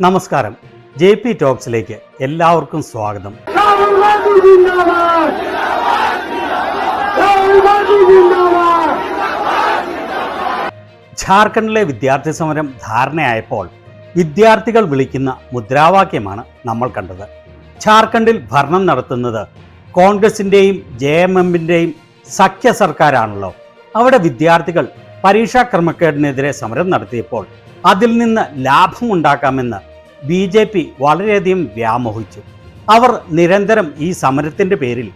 നമസ്കാരം. JP ടോക്സിലേക്ക് എല്ലാവർക്കും സ്വാഗതം. ഝാർഖണ്ഡിലെ വിദ്യാർത്ഥി സമരം ധാരണയായപ്പോൾ വിദ്യാർത്ഥികൾ വിളിക്കുന്ന മുദ്രാവാക്യമാണ് നമ്മൾ കണ്ടത്. ഝാർഖണ്ഡിൽ ഭരണം നടത്തുന്നത് കോൺഗ്രസിൻ്റെയും JMMൻ്റെയും സഖ്യ സർക്കാരാണല്ലോ. അവിടെ വിദ്യാർത്ഥികൾ പരീക്ഷാ ക്രമക്കേടിനെതിരെ സമരം നടത്തിയപ്പോൾ അതിൽ നിന്ന് ലാഭമുണ്ടാക്കാമെന്ന് BJP വളരെയധികം വ്യാമോഹിച്ചു. അവർ നിരന്തരം ഈ സമരത്തിൻ്റെ പേരിൽ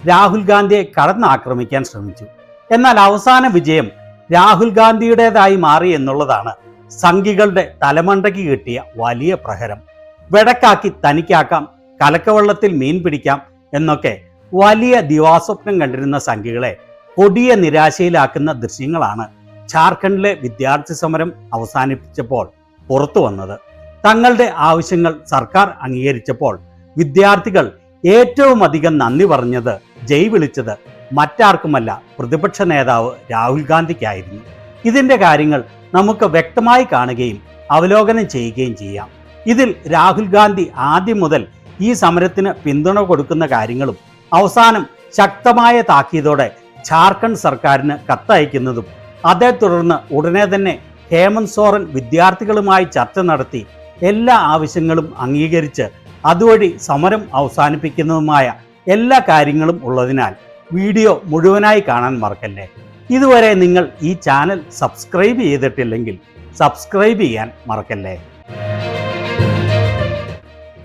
രാഹുൽ ഗാന്ധിയെ കടന്നാക്രമിക്കാൻ ശ്രമിച്ചു. എന്നാൽ അവസാന വിജയം രാഹുൽ ഗാന്ധിയുടേതായി മാറി എന്നുള്ളതാണ് സംഘികളുടെ തലമണ്ടയ്ക്ക് കിട്ടിയ വലിയ പ്രഹരം. വെടക്കാക്കി തനിക്കാക്കാം, കലക്കവെള്ളത്തിൽ മീൻ പിടിക്കാം എന്നൊക്കെ വലിയ ദിവാസ്വപ്നം കണ്ടിരുന്ന സംഘികളെ കൊടിയ നിരാശയിലാക്കുന്ന ദൃശ്യങ്ങളാണ് ഝാർഖണ്ഡിലെ വിദ്യാർത്ഥി സമരം അവസാനിപ്പിച്ചപ്പോൾ പുറത്തു വന്നത്. തങ്ങളുടെ ആവശ്യങ്ങൾ സർക്കാർ അംഗീകരിച്ചപ്പോൾ വിദ്യാർത്ഥികൾ ഏറ്റവും അധികം നന്ദി പറഞ്ഞത്, ജയ് വിളിച്ചത് മറ്റാർക്കുമല്ല, പ്രതിപക്ഷ നേതാവ് രാഹുൽ ഗാന്ധിക്കായിരുന്നു. ഇതിൻ്റെ കാര്യങ്ങൾ നമുക്ക് വ്യക്തമായി കാണുകയും അവലോകനം ചെയ്യുകയും ചെയ്യാം. ഇതിൽ രാഹുൽ ഗാന്ധി ആദ്യം മുതൽ ഈ സമരത്തിന് പിന്തുണ കൊടുക്കുന്ന കാര്യങ്ങളും അവസാനം ശക്തമായ താക്കീതോടെ ഝാർഖണ്ഡ് സർക്കാരിന് കത്തയക്കുന്നതും അതേ തുടർന്ന് ഉടനെ തന്നെ ഹേമന്ത് സോറൻ വിദ്യാർത്ഥികളുമായി ചർച്ച നടത്തി എല്ലാ ആവശ്യങ്ങളും അംഗീകരിച്ച് അതുവഴി സമരം അവസാനിപ്പിക്കുന്നതുമായ എല്ലാ കാര്യങ്ങളും ഉള്ളതിനാൽ വീഡിയോ മുഴുവനായി കാണാൻ മറക്കല്ലേ. ഇതുവരെ നിങ്ങൾ ഈ ചാനൽ സബ്സ്ക്രൈബ് ചെയ്തിട്ടില്ലെങ്കിൽ സബ്സ്ക്രൈബ് ചെയ്യാൻ മറക്കല്ലേ.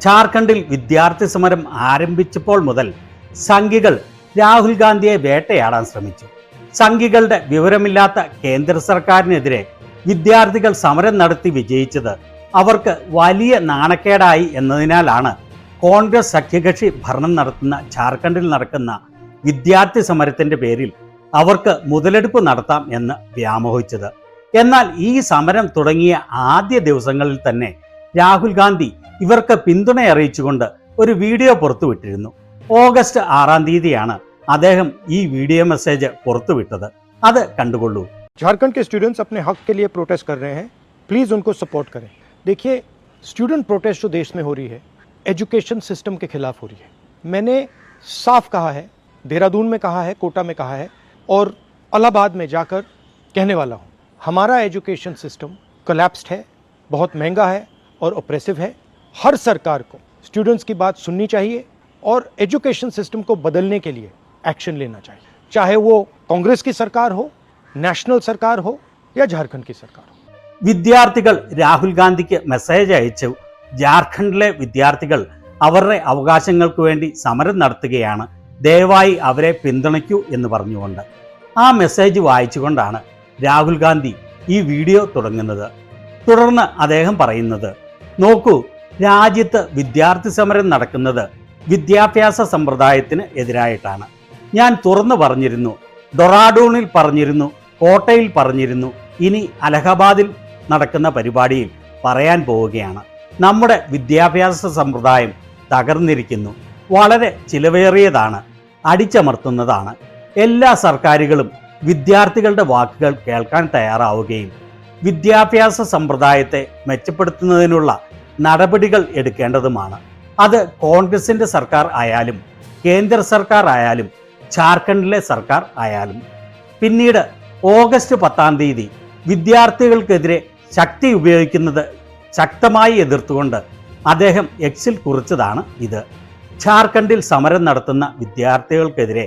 ഝാർഖണ്ഡിൽ വിദ്യാർത്ഥി സമരം ആരംഭിച്ചപ്പോൾ മുതൽ സംഘികൾ രാഹുൽ ഗാന്ധിയെ വേട്ടയാടാൻ ശ്രമിച്ചു. സംഘികളുടെ വിവരമില്ലാത്ത കേന്ദ്ര സർക്കാരിനെതിരെ വിദ്യാർത്ഥികൾ സമരം നടത്തി വിജയിച്ചത് അവർക്ക് വലിയ നാണക്കേടായി എന്നതിനാലാണ് കോൺഗ്രസ് സഖ്യകക്ഷി ഭരണം നടത്തുന്ന ഝാർഖണ്ഡിൽ നടക്കുന്ന വിദ്യാർത്ഥി സമരത്തിൻ്റെ പേരിൽ അവർക്ക് മുതലെടുപ്പ് നടത്താം എന്ന് വ്യാമോഹിച്ചത്. എന്നാൽ ഈ സമരം തുടങ്ങിയ ആദ്യ ദിവസങ്ങളിൽ തന്നെ രാഹുൽ ഗാന്ധി ഇവർക്ക് പിന്തുണ അറിയിച്ചുകൊണ്ട് ഒരു വീഡിയോ പുറത്തുവിട്ടിരുന്നു. ഓഗസ്റ്റ് 6-ാം തീയതിയാണ് അദ്ദേഹം ഈ വീഡിയോ മെസ്സേജ് പുറത്തുവിട്ടത്. അത് കണ്ടുകൊള്ളൂ. झारखंड के स्टूडेंट्स अपने हक के लिए प्रोटेस्ट कर रहे हैं, प्लीज़ उनको सपोर्ट करें. देखिए, स्टूडेंट प्रोटेस्ट जो देश में हो रही है एजुकेशन सिस्टम के खिलाफ हो रही है. मैंने साफ कहा है, देहरादून में कहा है, कोटा में कहा है और इलाहाबाद में जाकर कहने वाला हूँ, हमारा एजुकेशन सिस्टम कोलैप्स्ड है, बहुत महंगा है और ऑप्रेसिव है. हर सरकार को स्टूडेंट्स की बात सुननी चाहिए और एजुकेशन सिस्टम को बदलने के लिए एक्शन लेना चाहिए, चाहे वो कांग्रेस की सरकार हो, നാഷണൽ സർക്കാർ ഹോ യാ ഝാർഖണ്ഡ് की सरकार हो. വിദ്യാർത്ഥികൾ രാഹുൽ ഗാന്ധിക്ക് മെസ്സേജ് അയച്ചു. ഝാർഖണ്ഡിലെ വിദ്യാർത്ഥികൾ അവരുടെ അവകാശങ്ങൾക്ക് വേണ്ടി സമരം നടത്തുകയാണ്, ദയവായി അവരെ പിന്തുണയ്ക്കൂ എന്ന് പറഞ്ഞുകൊണ്ട്. ആ മെസ്സേജ് വായിച്ചുകൊണ്ടാണ് രാഹുൽ ഗാന്ധി ഈ വീഡിയോ തുടങ്ങുന്നത്. തുടർന്ന് അദ്ദേഹം പറയുന്നത്, നോക്കൂ, രാജ്യത്ത് വിദ്യാർത്ഥി സമരം നടക്കുന്നത് വിദ്യാഭ്യാസ സമ്പ്രദായത്തിന് എതിരായിട്ടാണ്. ഞാൻ തുറന്നു പറഞ്ഞിരുന്നു, ഡെറാഡൂണിൽ പറഞ്ഞിരുന്നു, കോട്ടയിൽ പറഞ്ഞിരുന്നു, ഇനി അലഹബാദിൽ നടക്കുന്ന പരിപാടിയിൽ പറയാൻ പോവുകയാണ്. നമ്മുടെ വിദ്യാഭ്യാസ സമ്പ്രദായം തകർന്നിരിക്കുന്നു, വളരെ ചിലവേറിയതാണ്, അടിച്ചമർത്തുന്നതാണ്. എല്ലാ സർക്കാരുകളും വിദ്യാർത്ഥികളുടെ വാക്കുകൾ കേൾക്കാൻ തയ്യാറാവുകയും വിദ്യാഭ്യാസ സമ്പ്രദായത്തെ മെച്ചപ്പെടുത്തുന്നതിനുള്ള നടപടികൾ എടുക്കേണ്ടതുമാണ്. അത് കോൺഗ്രസിൻ്റെ സർക്കാർ ആയാലും കേന്ദ്ര സർക്കാർ ആയാലും ഝാർഖണ്ഡിലെ സർക്കാർ ആയാലും. പിന്നീട് ഓഗസ്റ്റ് 10-ാം തീയതി വിദ്യാർത്ഥികൾക്കെതിരെ ശക്തി ഉപയോഗിക്കുന്നത് ശക്തമായി എതിർത്തുകൊണ്ട് അദ്ദേഹം എക്സിൽ കുറിച്ചതാണ് ഇത്. ഝാർഖണ്ഡിൽ സമരം നടത്തുന്ന വിദ്യാർത്ഥികൾക്കെതിരെ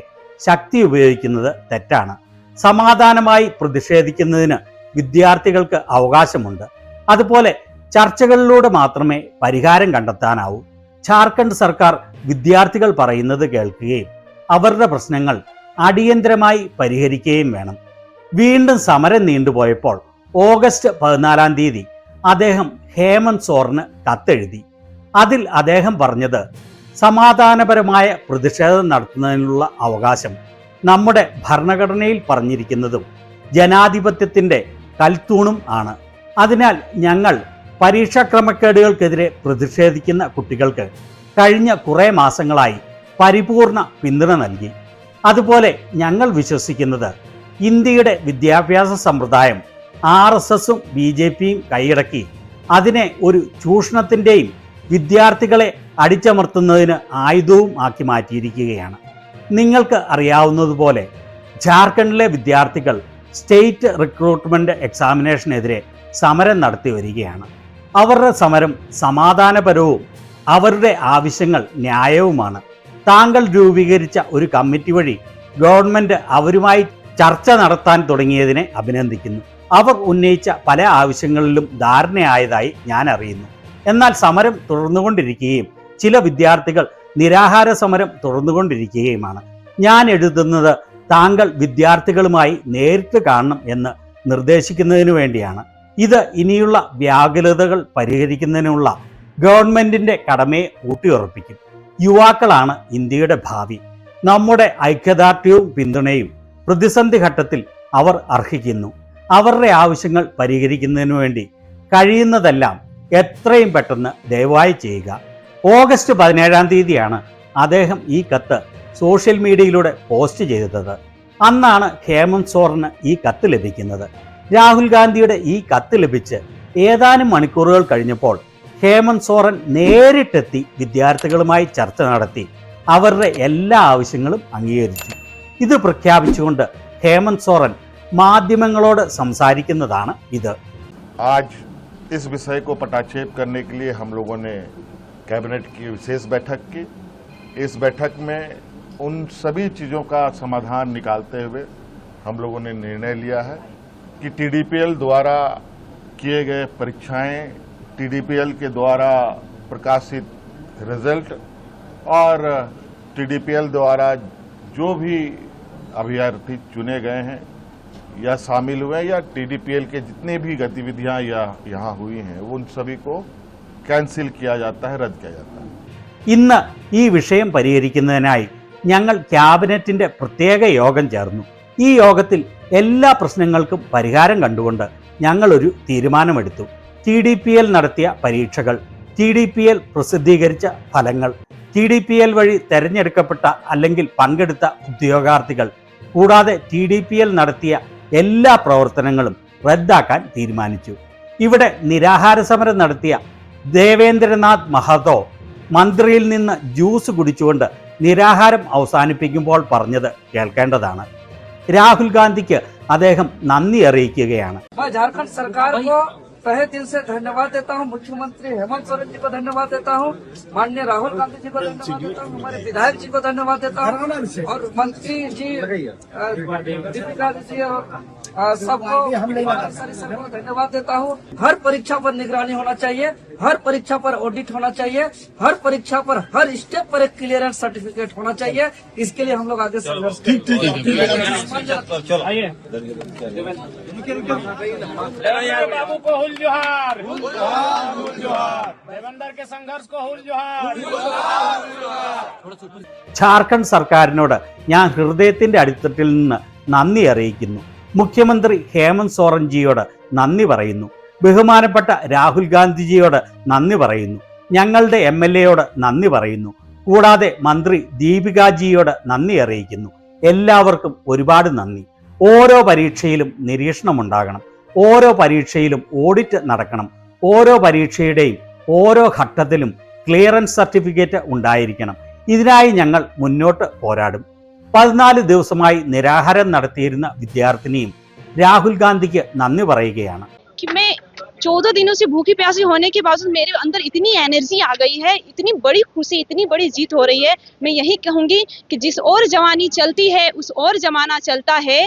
ശക്തി ഉപയോഗിക്കുന്നത് തെറ്റാണ്. സമാധാനമായി പ്രതിഷേധിക്കുന്നതിന് വിദ്യാർത്ഥികൾക്ക് അവകാശമുണ്ട്. അതുപോലെ ചർച്ചകളിലൂടെ മാത്രമേ പരിഹാരം കണ്ടെത്താനാവൂ. ഝാർഖണ്ഡ് സർക്കാർ വിദ്യാർത്ഥികൾ പറയുന്നത് കേൾക്കുകയും അവരുടെ പ്രശ്നങ്ങൾ അടിയന്തരമായി പരിഹരിക്കുകയും വേണം. വീണ്ടും സമരം നീണ്ടുപോയപ്പോൾ ഓഗസ്റ്റ് 14-ാം തീയതി അദ്ദേഹം ഹേമന്ത് സോറന് കത്തെഴുതി. അതിൽ അദ്ദേഹം പറഞ്ഞത്, സമാധാനപരമായ പ്രതിഷേധം നടത്തുന്നതിനുള്ള അവകാശം നമ്മുടെ ഭരണഘടനയിൽ പറഞ്ഞിരിക്കുന്നതും ജനാധിപത്യത്തിൻ്റെ കൽത്തൂണും ആണ്. അതിനാൽ ഞങ്ങൾ പരീക്ഷാ ക്രമക്കേടുകൾക്കെതിരെ പ്രതിഷേധിക്കുന്ന കുട്ടികൾക്ക് കഴിഞ്ഞ കുറേ മാസങ്ങളായി പരിപൂർണ പിന്തുണ നൽകി. അതുപോലെ ഞങ്ങൾ വിശ്വസിക്കുന്നത് ഇന്ത്യയുടെ വിദ്യാഭ്യാസ സമ്പ്രദായം RSSും BJPയും കൈയടക്കി അതിനെ ഒരു ചൂഷണത്തിൻ്റെയും വിദ്യാർത്ഥികളെ അടിച്ചമർത്തുന്നതിന് ആയുധവും ആക്കി മാറ്റിയിരിക്കുകയാണ്. നിങ്ങൾക്ക് അറിയാവുന്നതുപോലെ ജാർഖണ്ഡിലെ വിദ്യാർത്ഥികൾ സ്റ്റേറ്റ് റിക്രൂട്ട്മെൻറ്റ് എക്സാമിനേഷനെതിരെ സമരം നടത്തി വരികയാണ്. അവരുടെ സമരം സമാധാനപരവും അവരുടെ ആവശ്യങ്ങൾ ന്യായവുമാണ്. താങ്കൾ രൂപീകരിച്ച ഒരു കമ്മിറ്റി വഴി ഗവൺമെൻറ് അവരുമായി ചർച്ച നടത്താൻ തുടങ്ങിയതിനെ അഭിനന്ദിക്കുന്നു. അവർ ഉന്നയിച്ച പല ആവശ്യങ്ങളിലും ധാരണയായതായി ഞാൻ അറിയുന്നു. എന്നാൽ സമരം തുടർന്നുകൊണ്ടിരിക്കുകയും ചില വിദ്യാർത്ഥികൾ നിരാഹാര സമരം തുടർന്നുകൊണ്ടിരിക്കുകയുമാണ്. ഞാൻ എഴുതുന്നത് താങ്കൾ വിദ്യാർത്ഥികളുമായി നേരിട്ട് കാണണം എന്ന് നിർദ്ദേശിക്കുന്നതിനു വേണ്ടിയാണ്. ഇത് ഇനിയുള്ള വ്യാകുലതകൾ പരിഹരിക്കുന്നതിനുള്ള ഗവൺമെൻറ്റിൻ്റെ കടമയെ ഊട്ടിയുറപ്പിക്കും. യുവാക്കളാണ് ഇന്ത്യയുടെ ഭാവി. നമ്മുടെ ഐക്യദാർഢ്യവും പിന്തുണയും പ്രതിസന്ധി ഘട്ടത്തിൽ അവർ അർഹിക്കുന്നു. അവരുടെ ആവശ്യങ്ങൾ പരിഹരിക്കുന്നതിനു വേണ്ടി കഴിയുന്നതെല്ലാം എത്രയും പെട്ടെന്ന് ദയവായി ചെയ്യുക. ഓഗസ്റ്റ് 17-ാം തീയതിയാണ് അദ്ദേഹം ഈ കത്ത് സോഷ്യൽ മീഡിയയിലൂടെ പോസ്റ്റ് ചെയ്തത്. അന്നാണ് ഹേമന്ത് സോറന് ഈ കത്ത് ലഭിക്കുന്നത്. രാഹുൽ ഗാന്ധിയുടെ ഈ കത്ത് ലഭിച്ച് ഏതാനും മണിക്കൂറുകൾ കഴിഞ്ഞപ്പോൾ ഹേമന്ത് സോറൻ നേരിട്ടെത്തി വിദ്യാർത്ഥികളുമായി ചർച്ച നടത്തി അവരുടെ എല്ലാ ആവശ്യങ്ങളും അംഗീകരിച്ചു. ഇത് പ്രഖ്യാപിച്ചുകൊണ്ട് ഹേമന്ത് സോറൻ മാധ്യമങ്ങളോട് സംസാരിക്കുന്നതാണ് ഇത്. आज इस विषय को पटाक्षेप करने के लिए हम लोगों ने कैबिनेट की विशेष बैठक की। इस बैठक में उन सभी चीज़ों का समाधान निकालते हुए हम लोगों ने निर्णय लिया है कि टीडीपीएल द्वारा किए गए परीक्षाएं, टीडीपीएल के द्वारा प्रकाशित रिजल्ट और टीडीपीएल द्वारा जो भी अभ्यर्थी चुने गए हैं या शामिल हुए या टीडीपीएल के जितनी भी गतिविधियां यहाँ हुई हैं उन सभी को कैंसिल किया जाता है, रद्द किया जाता है. ഇന്ന് ഈ വിഷയം പരിഹരിക്കുന്നതിനായി ഞങ്ങൾ ക്യാബിനറ്റിൻ്റെ പ്രത്യേക യോഗം ചേർന്നു. ഈ യോഗത്തിൽ എല്ലാ പ്രശ്നങ്ങൾക്കും പരിഹാരം കണ്ടുകൊണ്ട് ഞങ്ങളൊരു തീരുമാനമെടുത്തു. TDPL നടത്തിയ പരീക്ഷകൾ, TDPL പ്രസിദ്ധീകരിച്ച ഫലങ്ങൾ, TDPL വഴി തെരഞ്ഞെടുക്കപ്പെട്ട അല്ലെങ്കിൽ പങ്കെടുത്ത ഉദ്യോഗാർത്ഥികൾ കൂടാതെ TDPL നടത്തിയ എല്ലാ പ്രവർത്തനങ്ങളും റദ്ദാക്കാൻ തീരുമാനിച്ചു. ഇവിടെ നിരാഹാര സമരം നടത്തിയ ദേവേന്ദ്രനാഥ് മഹതോ മന്ത്രിയിൽ നിന്ന് ജ്യൂസ് കുടിച്ചുകൊണ്ട് നിരാഹാരം അവസാനിപ്പിക്കുമ്പോൾ പറഞ്ഞത് കേൾക്കേണ്ടതാണ്. രാഹുൽ ഗാന്ധിക്ക് അദ്ദേഹം നന്ദി അറിയിക്കുകയാണ്. झारखंड सरकार को तहे दिल से धन्यवाद देता हूँ. मुख्यमंत्री हेमंत सोरेन जी को धन्यवाद देता हूँ. माननीय राहुल गांधी जी को धन्यवाद देता हूँ. हमारे विधायक जी को धन्यवाद देता हूँ और मंत्री जी दीपिका जी और सबको धन्यवाद देता हूँ. हर परीक्षा पर निगरानी होना चाहिए, हर परीक्षा पर ऑडिट होना चाहिए, हर परीक्षा पर हर स्टेप पर एक क्लियरेंस सर्टिफिकेट होना चाहिए. इसके लिए हम लोग आगे संघर्ष बाबू को हुल जोहार, देवेंद्र के संघर्ष को हुल जोहार. ജാർഖണ്ഡ് സർക്കാരിനോട് ഞാൻ ഹൃദയത്തിൻ്റെ അടിത്തട്ടിൽ നിന്ന് നന്ദി അറിയിക്കുന്നു. മുഖ്യമന്ത്രി ഹേമന്ത് സോറൻജിയോട് നന്ദി പറയുന്നു. ബഹുമാനപ്പെട്ട രാഹുൽ ഗാന്ധിജിയോട് നന്ദി പറയുന്നു. ഞങ്ങളുടെ MLAയോട് നന്ദി പറയുന്നു. കൂടാതെ മന്ത്രി ദീപികാജിയോട് നന്ദി അറിയിക്കുന്നു. എല്ലാവർക്കും ഒരുപാട് നന്ദി. ഓരോ പരീക്ഷയിലും നിരീക്ഷണമുണ്ടാകണം. ഓരോ പരീക്ഷയിലും ഓഡിറ്റ് നടക്കണം. ഓരോ പരീക്ഷയുടെയും ഓരോ ഘട്ടത്തിലും ക്ലിയറൻസ് സർട്ടിഫിക്കറ്റ് ഉണ്ടായിരിക്കണം. ഇതിനായി ഞങ്ങൾ മുന്നോട്ട് പോരാടും. 14 ദിവസമായി നിരാഹാരം നടത്തിയിരുന്ന വിദ്യാർത്ഥിനിയും രാഹുൽ ഗാന്ധിക്ക് നന്ദി പറയുകയാണ്. 14 दिनों से भूखी प्यासी होने के बावजूद मेरे अंदर इतनी एनर्जी आ गई है, इतनी बड़ी खुशी, इतनी बड़ी जीत हो रही है. मैं यही कहूंगी कि जिस ओर जवानी चलती है उस ओर जमाना चलता है.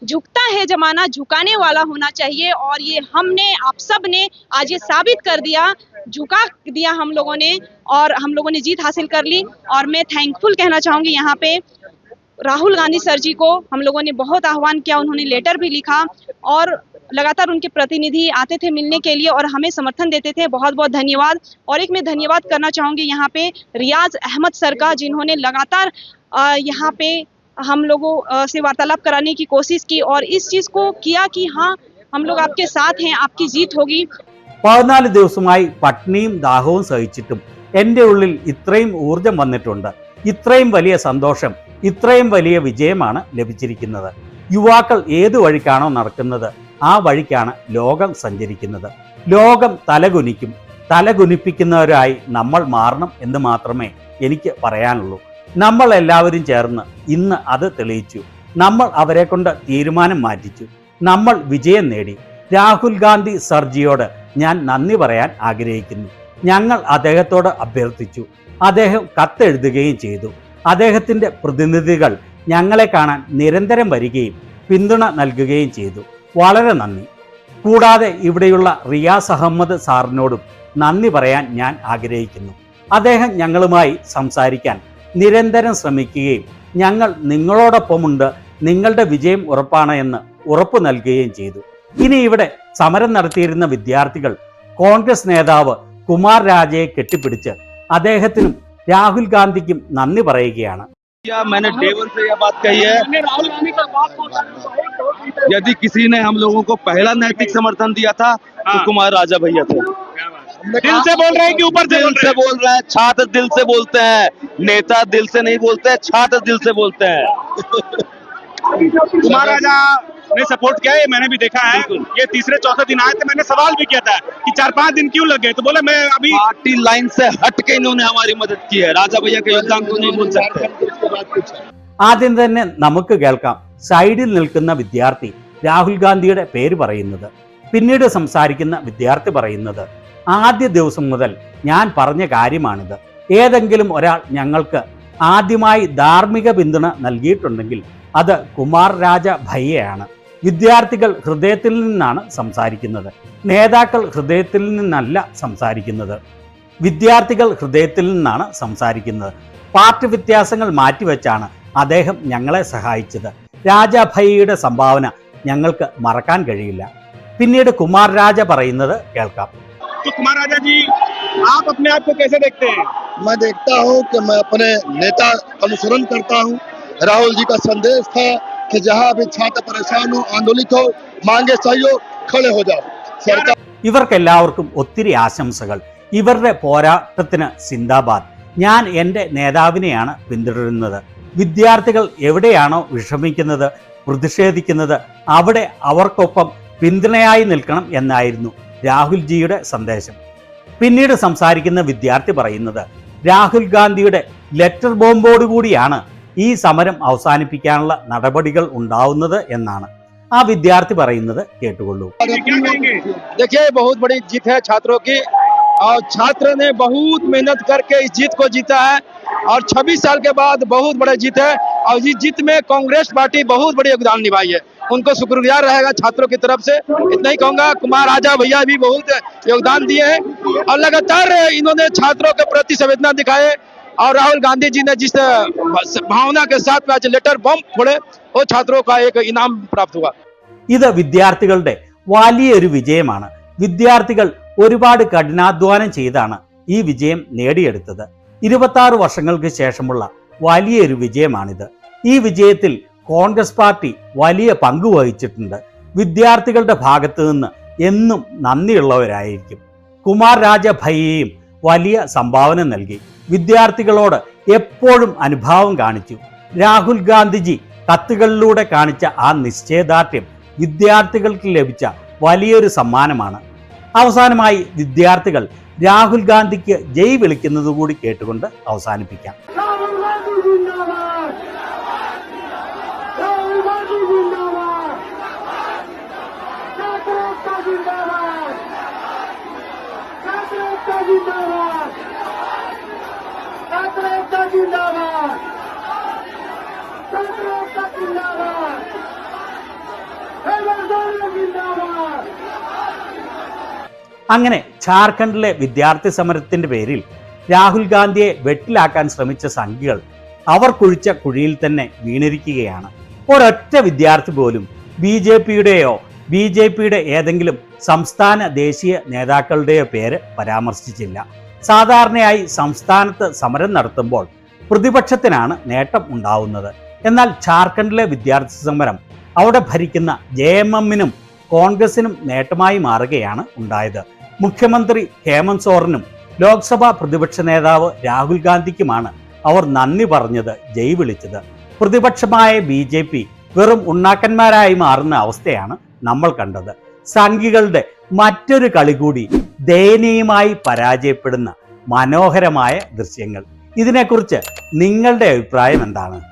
झुकता है जमाना, झुकाने वाला होना चाहिए. और ये हमने, आप सब ने आज ये साबित कर दिया, झुका दिया हम लोगों ने और हम लोगों ने जीत हासिल कर ली. और मैं थैंकफुल कहना चाहूंगी यहाँ पे राहुल गांधी सर जी को. हम लोगों ने बहुत आह्वान किया, उन्होंने लेटर भी लिखा और लगातार उनके प्रतिनिधि आते थे मिलने के लिए और हमें समर्थन देते थे. बहुत बहुत धन्यवाद. और एक मैं धन्यवाद करना चाहूँगी यहाँ पे रियाज अहमद सर का, जिन्होंने लगातार यहाँ पे हम लोगों से वार्तालाप कराने की कोशिश की और इस चीज़ को किया कि हाँ हम लोग आपके साथ हैं, आपकी जीत होगी. 14 ദിവസമായി പട്ടിണിയും ദാഹവും സഹിച്ചിട്ടും എൻ്റെ ഉള്ളിൽ ഇത്രയും ഊർജം വന്നിട്ടുണ്ട്. ഇത്രയും വലിയ സന്തോഷം, ഇത്രയും വലിയ വിജയമാണ് ലഭിച്ചിരിക്കുന്നത്. യുവാക്കൾ ഏതു വഴിക്കാണോ നടക്കുന്നത് ആ വഴിക്കാണ് ലോകം സഞ്ചരിക്കുന്നത്. ലോകം തലകുനിക്കും. തലകുനിപ്പിക്കുന്നവരായി നമ്മൾ മാറണം എന്ന് മാത്രമേ എനിക്ക് പറയാനുള്ളൂ. നമ്മൾ എല്ലാവരും ചേർന്ന് ഇന്ന് അത് തെളിയിച്ചു. നമ്മൾ അവരെ കൊണ്ട് തീരുമാനം മാറ്റിച്ചു. നമ്മൾ വിജയം നേടി. രാഹുൽ ഗാന്ധി സർജിയോട് ഞാൻ നന്ദി പറയാൻ ആഗ്രഹിക്കുന്നു. ഞങ്ങൾ അദ്ദേഹത്തോട് അഭ്യർത്ഥിച്ചു. അദ്ദേഹം കത്തെഴുതുകയും ചെയ്തു. അദ്ദേഹത്തിൻ്റെ പ്രതിനിധികൾ ഞങ്ങളെ കാണാൻ നിരന്തരം വരികയും പിന്തുണ നൽകുകയും ചെയ്തു. വളരെ നന്ദി. കൂടാതെ ഇവിടെയുള്ള റിയാസ് അഹമ്മദ് സാറിനോടും നന്ദി പറയാൻ ഞാൻ ആഗ്രഹിക്കുന്നു. അദ്ദേഹം ഞങ്ങളുമായി സംസാരിക്കാൻ നിരന്തരം ശ്രമിക്കുകയും ഞങ്ങൾ നിങ്ങളോടൊപ്പമുണ്ട്, നിങ്ങളുടെ വിജയം ഉറപ്പാണ് എന്ന് ഉറപ്പു നൽകുകയും ചെയ്തു. ഇനി ഇവിടെ സമരം നടത്തിയിരുന്ന വിദ്യാർത്ഥികൾ കോൺഗ്രസ് നേതാവ് കുമാർ രാജയെ കെട്ടിപ്പിടിച്ച് അദ്ദേഹത്തിനും രാഹുൽ ഗാന്ധിക്കും നന്ദി പറയുകയാണ്. मैंने डे वन से यह बात कही है, यदि किसी ने हम लोगों को पहला नैतिक समर्थन दिया था तो कुमार राजा भैया थे। दिल से बोल रहे हैं कि ऊपर दिल से बोल रहे हैं, छात्र दिल से बोलते हैं, नेता दिल से नहीं बोलते हैं, छात्र दिल से बोलते हैं। कुमार राजा ने सपोर्ट किया है, मैंने भी देखा है। ये तीसरे चौथे दिन आए थे, मैंने सवाल भी किया था कि 4-5 दिन क्यों लगे, तो बोले मैं अभी पार्टी लाइन से हट के इन्होंने हमारी मदद की है। राजा भैया के योगदान को नहीं भूल सकते। ആദ്യം തന്നെ നമുക്ക് കേൾക്കാം സൈഡിൽ നിൽക്കുന്ന വിദ്യാർത്ഥി രാഹുൽ ഗാന്ധിയുടെ പേര് പറയുന്നത്. പിന്നീട് സംസാരിക്കുന്ന വിദ്യാർത്ഥി പറയുന്നത്, ആദ്യ ദിവസം മുതൽ ഞാൻ പറഞ്ഞ കാര്യമാണിത്. ഏതെങ്കിലും ഒരാൾ ഞങ്ങൾക്ക് ആദ്യമായി ധാർമ്മിക പിന്തുണ നൽകിയിട്ടുണ്ടെങ്കിൽ അത് കുമാർ രാജ ഭയ്യയാണ്. വിദ്യാർത്ഥികൾ ഹൃദയത്തിൽ നിന്നാണ് സംസാരിക്കുന്നത്. നേതാക്കൾ ഹൃദയത്തിൽ നിന്നല്ല സംസാരിക്കുന്നത്. വിദ്യാർത്ഥികൾ ഹൃദയത്തിൽ നിന്നാണ് സംസാരിക്കുന്നത്. പാർട്ടി വ്യത്യാസങ്ങൾ മാറ്റിവെച്ചാണ് അദ്ദേഹം ഞങ്ങളെ സഹായിച്ചത്. രാജാ ഭയ്യയുടെ സംഭാവന ഞങ്ങൾക്ക് മറക്കാൻ കഴിയില്ല. പിന്നീട് കുമാർ രാജ പറയുന്നത് കേൾക്കാം. तो कुमार राजा जी, आप अपने आप को कैसे देखते हैं? मैं देखता हूँ कि मैं अपने नेता अनुसरण करता हूँ। राहुल जी का संदेश था कि जहाँ भी छात्र परेशान हो, आंदोलित हो, मांगे सहयोग, खड़े हो जाओ। सरकार ഇവർക്കെല്ലാവർക്കും ഒത്തിരി ആശംസകൾ. ഇവരുടെ പോരാട്ടത്തിന് സിന്ദാബാദ്. ഞാൻ എൻ്റെ നേതാവിനെയാണ് പിന്തുടരുന്നത്. വിദ്യാർത്ഥികൾ എവിടെയാണോ വിഷമിക്കുന്നത്, പ്രതിഷേധിക്കുന്നത്, അവിടെ അവർക്കൊപ്പം പിന്തുണയായി നിൽക്കണം എന്നായിരുന്നു രാഹുൽജിയുടെ സന്ദേശം. പിന്നീട് സംസാരിക്കുന്ന വിദ്യാർത്ഥി പറയുന്നത്, രാഹുൽ ഗാന്ധിയുടെ ലെറ്റർ ബോംബോടുകൂടിയാണ് ഈ സമരം അവസാനിപ്പിക്കാനുള്ള നടപടികൾ ഉണ്ടാവുന്നത് എന്നാണ്. ആ വിദ്യാർത്ഥി പറയുന്നത് കേട്ടുകൊള്ളൂ. देखिए, बहुत बड़ी जीत है छात्रों की, और छात्र ने बहुत मेहनत करके इस जीत को जीता है, और 26 साल के बाद बहुत बड़ा जीत है, और इस जीत में कांग्रेस पार्टी बहुत बड़ी योगदान निभाई है। उनको शुक्रगुजार रहेगा छात्रों की तरफ से। इतना ही कहूंगा, कुमार राजा भैया भी बहुत योगदान दिए हैं, और लगातार इन्होंने छात्रों के प्रति संवेदना दिखाए, और राहुल गांधी जी ने जिस भावना के साथ आज लेटर बम फोड़े, वो छात्रों का एक इनाम प्राप्त हुआ। ഇത് വിദ്യാർത്ഥികളുടെ വലിയൊരു വിജയമാണ്. വിദ്യാർത്ഥികൾ ഒരുപാട് കഠിനാധ്വാനം ചെയ്താണ് ഈ വിജയം നേടിയെടുത്തത്. 26 വർഷങ്ങൾക്ക് ശേഷമുള്ള വലിയൊരു വിജയമാണിത്. ഈ വിജയത്തിൽ കോൺഗ്രസ് പാർട്ടി വലിയ പങ്ക് വഹിച്ചിട്ടുണ്ട്. വിദ്യാർത്ഥികളുടെ ഭാഗത്തു നിന്ന് എന്നും നന്ദിയുള്ളവരായിരിക്കും. കുമാർ രാജ ഭയ്യയും വലിയ സംഭാവന നൽകി. വിദ്യാർത്ഥികളോട് എപ്പോഴും അനുഭാവം കാണിച്ചു. രാഹുൽ ഗാന്ധിജി കത്തുകളിലൂടെ കാണിച്ച ആ നിശ്ചയദാർഢ്യം വിദ്യാർത്ഥികൾക്ക് ലഭിച്ച വലിയൊരു സമ്മാനമാണ്. അവസാനമായി വിദ്യാർത്ഥികൾ രാഹുൽ ഗാന്ധിക്ക് ജയ് വിളിക്കുന്നത് കൂടി കേട്ടുകൊണ്ട് അവസാനിപ്പിക്കാം. അങ്ങനെ ഝാർഖണ്ഡിലെ വിദ്യാർത്ഥി സമരത്തിന്റെ പേരിൽ രാഹുൽ ഗാന്ധിയെ വെട്ടിലാക്കാൻ ശ്രമിച്ച സംഘികൾ അവർ കുഴിച്ച കുഴിയിൽ തന്നെ വീണിരിക്കുകയാണ്. ഒരൊറ്റ വിദ്യാർത്ഥി പോലും ബി ജെ പിയുടെ ഏതെങ്കിലും സംസ്ഥാന ദേശീയ നേതാക്കളുടെയോ പേര് പരാമർശിച്ചില്ല. സാധാരണയായി സംസ്ഥാനത്ത് സമരം നടത്തുമ്പോൾ പ്രതിപക്ഷത്തിനാണ് നേട്ടം ഉണ്ടാവുന്നത്. എന്നാൽ ഝാർഖണ്ഡിലെ വിദ്യാർത്ഥി സമരം അവിടെ ഭരിക്കുന്ന JMMനും കോൺഗ്രസിനും നേട്ടമായി മാറുകയാണ് ഉണ്ടായത്. മുഖ്യമന്ത്രി ഹേമന്ത് സോറനും ലോക്സഭാ പ്രതിപക്ഷ നേതാവ് രാഹുൽ ഗാന്ധിക്കുമാണ് അവർ നന്ദി പറഞ്ഞത്, ജയ് വിളിച്ചത്. പ്രതിപക്ഷമായ BJP വെറും ഉണ്ണാക്കന്മാരായി മാറുന്ന അവസ്ഥയാണ് നമ്മൾ കണ്ടത്. സംഘികളുടെ മറ്റൊരു കളി കൂടി ദയനീയമായി പരാജയപ്പെടുന്ന മനോഹരമായ ദൃശ്യങ്ങൾ. ഇതിനെക്കുറിച്ച് നിങ്ങളുടെ അഭിപ്രായം എന്താണ്?